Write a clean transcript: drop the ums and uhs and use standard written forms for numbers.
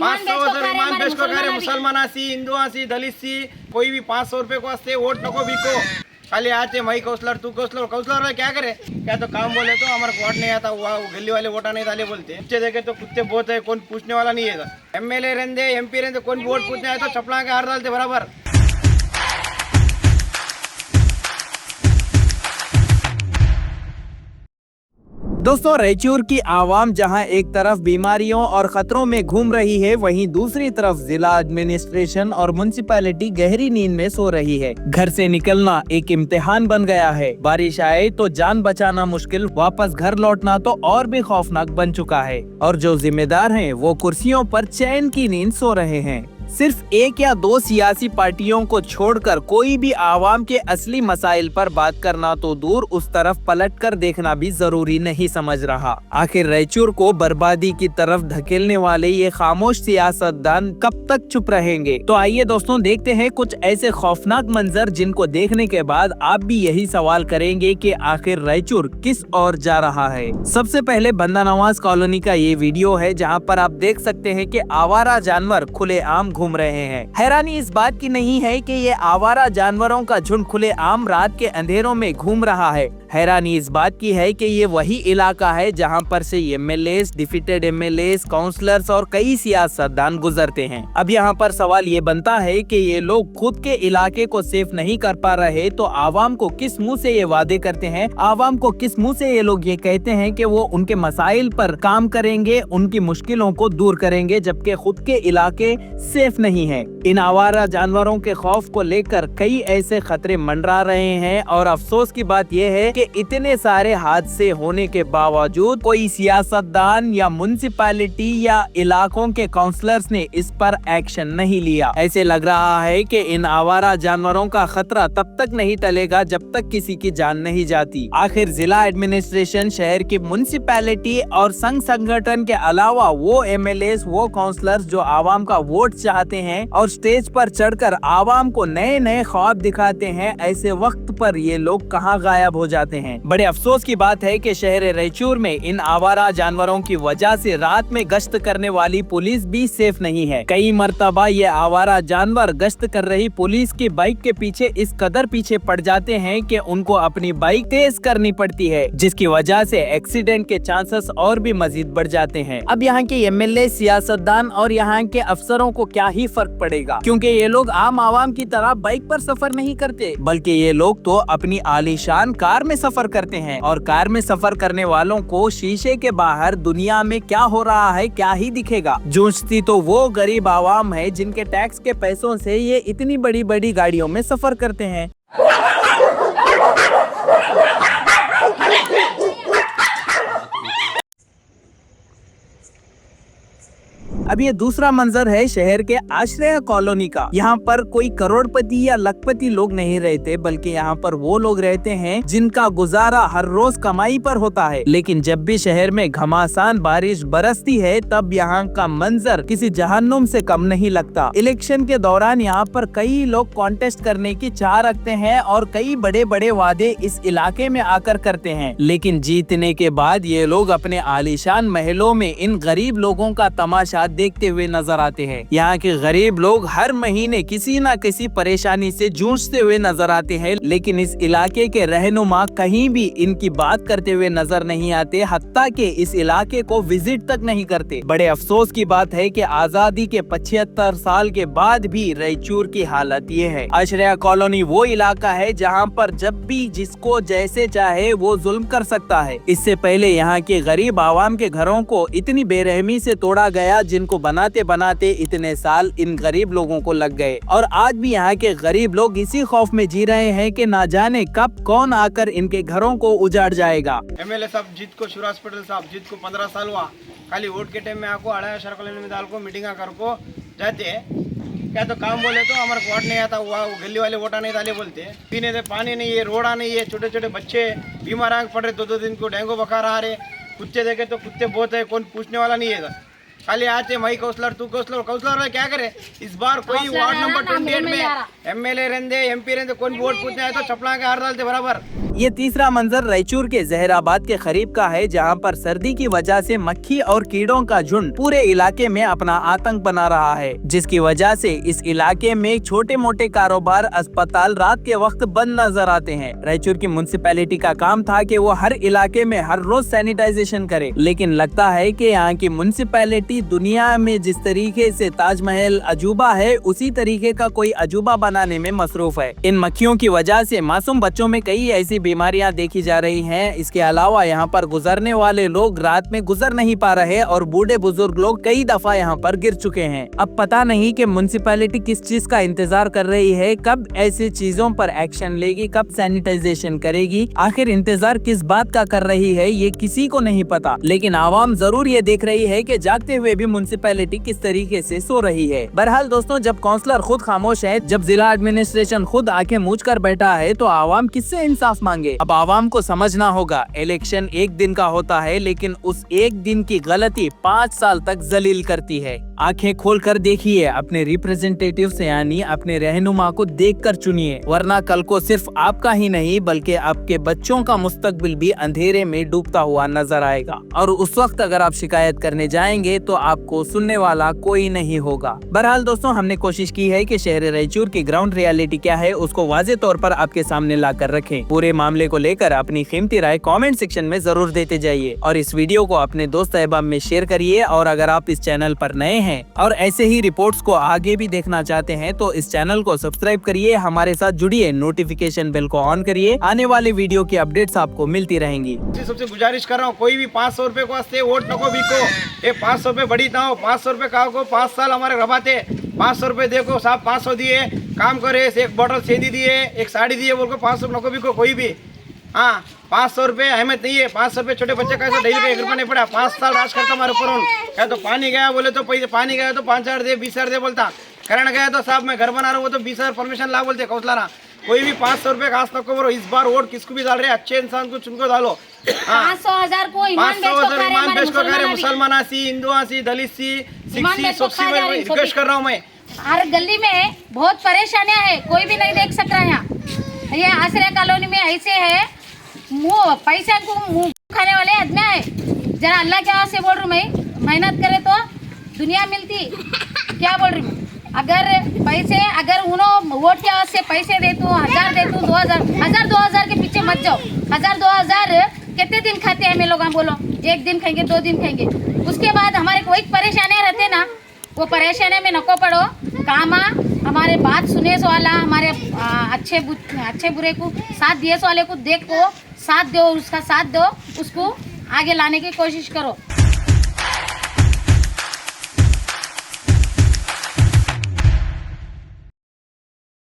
विमान पेश को करे मुसलमान आसी हिंदू आसी दलित सी कोई भी 500 रुपए को वास्ते वोट नको बिको खाली आते मई काउंसलर तू काउंसलर काउंसलर वाले क्या करे क्या तो काम बोले तो हमारे को वोट नहीं आता हुआ गली वाले वोटा नहीं डाले बोलते कुत्ते देखे तो कुत्ते बहुत है कौन पूछने वाला नहीं है एमएलए रहते एमपी रहते कौन वोट पूछने आए तो चपला के हार डालते बराबर। दोस्तों रायचूर की आवाम जहां एक तरफ बीमारियों और खतरों में घूम रही है, वहीं दूसरी तरफ जिला एडमिनिस्ट्रेशन और म्युनिसिपैलिटी गहरी नींद में सो रही है। घर से निकलना एक इम्तिहान बन गया है। बारिश आए तो जान बचाना मुश्किल, वापस घर लौटना तो और भी खौफनाक बन चुका है। और जो जिम्मेदार हैं, वो कुर्सियों पर चैन की नींद सो रहे हैं। सिर्फ एक या दो सियासी पार्टियों को छोड़कर कोई भी आवाम के असली मसाइल पर बात करना तो दूर, उस तरफ पलटकर देखना भी जरूरी नहीं समझ रहा। आखिर रायचूर को बर्बादी की तरफ धकेलने वाले ये खामोश सियासतदान कब तक चुप रहेंगे? तो आइए दोस्तों देखते हैं कुछ ऐसे खौफनाक मंजर जिनको देखने के बाद आप भी यही सवाल करेंगे कि आखिर रायचूर किस ओर जा रहा है। सबसे पहले बंदा नवाज कॉलोनी का ये वीडियो है, जहाँ पर आप देख सकते हैं कि आवारा जानवर खुलेआम घूम रहे हैं। हैरानी इस बात की नहीं है कि ये आवारा जानवरों का झुंड खुलेआम रात के अंधेरों में घूम रहा है। हैरानी इस बात की है कि ये वही इलाका है जहां पर से एमएलए, डिफीटेड एमएलए, काउंसलर्स और कई सियासतदान गुजरते हैं। अब यहां पर सवाल ये बनता है कि ये लोग खुद के इलाके को सेफ नहीं कर पा रहे तो आवाम को किस मुंह से ये वादे करते हैं? आवाम को किस मुंह से ये लोग ये कहते हैं कि वो उनके मसाइल पर काम करेंगे, उनकी मुश्किलों को दूर करेंगे, जबकि खुद के इलाके सेफ नहीं है। इन आवारा जानवरों के खौफ को लेकर कई ऐसे खतरे मंडरा रहे हैं और अफसोस की बात यह है कि इतने सारे हादसे होने के बावजूद कोई सियासतदान या म्युनिसिपैलिटी या इलाकों के काउंसलर्स ने इस पर एक्शन नहीं लिया। ऐसे लग रहा है कि इन आवारा जानवरों का खतरा तब तक नहीं टलेगा जब तक किसी की जान नहीं जाती। आखिर जिला एडमिनिस्ट्रेशन, शहर की म्युनिसिपैलिटी और संघ संगठन के अलावा वो एमएलए, वो काउंसलर्स जो आवाम का वोट चाहते हैं और स्टेज पर चढ़कर आवाम को नए नए ख्वाब दिखाते हैं, ऐसे वक्त पर ये लोग कहां गायब हो जाते हैं। बड़े अफसोस की बात है कि शहर रायचूर में इन आवारा जानवरों की वजह से रात में गश्त करने वाली पुलिस भी सेफ नहीं है। कई मर्तबा ये आवारा जानवर गश्त कर रही पुलिस की बाइक के पीछे इस कदर पीछे पड़ जाते हैं कि उनको अपनी बाइक तेज करनी पड़ती है, जिसकी वजह से एक्सीडेंट के चांसेस और भी मजीद बढ़ जाते हैं। अब यहाँ के एमएलए, सियासतदान और यहाँ के अफसरों को क्या ही फर्क पड़ेगा, क्योंकि ये लोग आम आवाम की तरह बाइक पर सफर नहीं करते, बल्कि ये लोग तो अपनी आलीशान कार में सफर करते हैं। और कार में सफर करने वालों को शीशे के बाहर दुनिया में क्या हो रहा है क्या ही दिखेगा। जूझती तो वो गरीब आवाम है जिनके टैक्स के पैसों से ये इतनी बड़ी बड़ी गाड़ियों में सफर करते हैं। अब ये दूसरा मंजर है शहर के आश्रय कॉलोनी का। यहाँ पर कोई करोड़पति या लखपति लोग नहीं रहते, बल्कि यहाँ पर वो लोग रहते हैं जिनका गुजारा हर रोज कमाई पर होता है। लेकिन जब भी शहर में घमासान बारिश बरसती है, तब यहाँ का मंजर किसी जहन्नुम से कम नहीं लगता। इलेक्शन के दौरान यहाँ पर कई लोग कॉन्टेस्ट करने की चाह रखते हैं और कई बड़े बड़े वादे इस इलाके में आकर करते हैं, लेकिन जीतने के बाद ये लोग अपने आलीशान महलों में इन गरीब लोगों का तमाशा देखते हुए नजर आते हैं। यहाँ के गरीब लोग हर महीने किसी न किसी परेशानी से जूझते हुए नजर आते हैं, लेकिन इस इलाके के रहनुमा कहीं भी इनकी बात करते हुए नजर नहीं आते, हत्ता के इस इलाके को विजिट तक नहीं करते। बड़े अफसोस की बात है कि आजादी के 75 साल के बाद भी रायचूर की हालत ये है। आश्रय कॉलोनी वो इलाका है जहाँ पर जब भी जिसको जैसे चाहे वो जुल्म कर सकता है। इससे पहले यहाँ के गरीब आवाम के घरों को इतनी बेरहमी से तोड़ा गया, जिनको बनाते बनाते इतने साल इन गरीब लोगों को लग गए। और आज भी यहाँ के गरीब लोग इसी खौफ में जी रहे हैं कि ना जाने कब कौन आकर इनके घरों को उजाड़ जाएगा। एमएलए साहब जीत को शिवराज पटेल साहब जीत को 15 साल हुआ, खाली वोट के टाइम में आपको अड़ा शर्कल में डाल को मीटिंग कर को जाते हैं। क्या तो काम बोले तो हमारे को वोट नहीं आता हुआ गली वाले वोटा नहीं डाले बोलते। पीने से पानी नहीं है, रोड़ा नहीं है, छोटे छोटे बच्चे बीमार आंख पड़ रहे, 2-2 दिन को डेंगू बुखार आ रहे। कुत्ते देखे तो कुत्ते बहुत है, कौन पूछने वाला नहीं है। खाली आते मई काउंसलर तू काउंसलर काउंसलर वाले क्या करे? इस बार कोई वार्ड नंबर 28 में एमएलए रहते एमपी रहते कौन वोट पूछने आए तो चपला के हार डालते बराबर। ये तीसरा मंजर रायचूर के जहराबाद के करीब का है, जहां पर सर्दी की वजह से मक्खी और कीड़ों का झुंड पूरे इलाके में अपना आतंक बना रहा है, जिसकी वजह से इस इलाके में छोटे मोटे कारोबार, अस्पताल रात के वक्त बंद नजर आते हैं। रायचूर की म्युनिसिपैलिटी का काम था कि वो हर इलाके में हर रोज सैनिटाइजेशन करे, लेकिन लगता है कि यहाँ की म्युनिसिपैलिटी दुनिया में जिस तरीके से ताजमहल अजूबा है, उसी तरीके का कोई अजूबा बनाने में मसरूफ है। इन मक्खियों की वजह से मासूम बच्चों में कई ऐसी बीमारियां देखी जा रही हैं। इसके अलावा यहाँ पर गुजरने वाले लोग रात में गुजर नहीं पा रहे और बूढ़े बुजुर्ग लोग कई दफा यहाँ पर गिर चुके हैं। अब पता नहीं कि म्युनिसिपैलिटी किस चीज का इंतजार कर रही है, कब ऐसी चीजों पर एक्शन लेगी, कब सैनिटाइजेशन करेगी, आखिर इंतजार किस बात का कर रही है ये किसी को नहीं पता। लेकिन आवाम जरूर ये देख रही है कि जागते हुए भी म्युनिसिपैलिटी किस तरीके से सो रही है। बहरहाल दोस्तों, जब काउंसलर खुद खामोश है, जब जिला एडमिनिस्ट्रेशन खुद आंखें मूंझ कर बैठा है, तो आवाम किससे इंसाफ मांगे। अब आवाम को समझना होगा, इलेक्शन एक दिन का होता है, लेकिन उस एक दिन की गलती 5 साल तक जलील करती है। आंखें खोल कर देखिए, अपने रिप्रेजेंटेटिव से यानी अपने रहनुमा को देखकर चुनिए, वरना कल को सिर्फ आपका ही नहीं बल्कि आपके बच्चों का मुस्तकबिल भी अंधेरे में डूबता हुआ नजर आएगा। और उस वक्त अगर आप शिकायत करने जाएंगे तो आपको सुनने वाला कोई नहीं होगा। बहरहाल दोस्तों, हमने कोशिश की है कि शहर रायचूर की ग्राउंड रियलिटी क्या है उसको वाज़ेह तौर पर आपके सामने ला कर रखें। पूरे मामले को लेकर अपनी कीमती राय कमेंट सेक्शन में जरूर देते जाइए और इस वीडियो को अपने दोस्त अहबाब में शेयर करिए। और अगर आप इस चैनल पर नए हैं और ऐसे ही रिपोर्ट्स को आगे भी देखना चाहते हैं तो इस चैनल को सब्सक्राइब करिए, हमारे साथ जुड़िए, नोटिफिकेशन बेल को ऑन करिए, आने वाले वीडियो की अपडेट्स आपको मिलती रहेंगी। सबसे गुजारिश कर रहा हूँ, कोई भी 500 रुपए को वास्ते वोट नको बिको। ये 500 रुपए बड़ी था, 500 रुपए का को 5 साल हमारे रबाते 500 रुपए देखो साहब, 500 दिए काम करे, एक बोतल सेंधी दिए, एक साड़ी दिए, बोल को 500 नको बिको कोई भी। हाँ, 500 रुपए अहमियत नहीं है। 500 रुपए छोटे बच्चे का डेली का 1 रुपया नहीं पड़ा। 5 साल राज करता हमारे ऊपर। क्या तो पानी गया बोले तो पैसे, पानी गया तो 5,000 दे, 20,000 दे बोलता। करंट गया तो साहब मैं घर बना रहा हूँ, वो तो 20,000 परमिशन ला बोलते काउंसलर। कोई भी 500 रुपए खास तक करो। इस बार वोट किसको भी डाल रहे, अच्छे इंसान को चुनको डालो। 500,000 को ईमान बेच को करे, मुसलमान सी, हिंदू सी, दलित सी, सिख सी, सबसे मैं रिक्वेस्ट कर रहा हूँ। मैं हर गली में बहुत परेशानियां है, कोई भी नहीं देख सक रहा है। यहाँ ये आश्रय कॉलोनी में ऐसे है, मुँह पैसा को मुँह खाने वाले आदमी है। जरा अल्लाह के आवाज़ से बोल रही हूँ, मैं मेहनत करे तो दुनिया मिलती। क्या बोल रही हूँ, अगर पैसे, अगर उन्होंने वोट के आवाज़ से पैसे दे तो 1000 दे तो 2000 के पीछे मत जाओ। 2000 कितने दिन खाते हैं हमें लोग, हम बोलो 1 दिन खाएंगे, 2 दिन खाएंगे, उसके बाद हमारे कोई परेशानियाँ रहते ना, वो परेशानी में नको पड़ो। कामा हमारे बात सुने वाला, हमारे अच्छे बुरे को साथ दिए वाले को देखो, साथ दो, उसका साथ दो, उसको आगे लाने की कोशिश करो।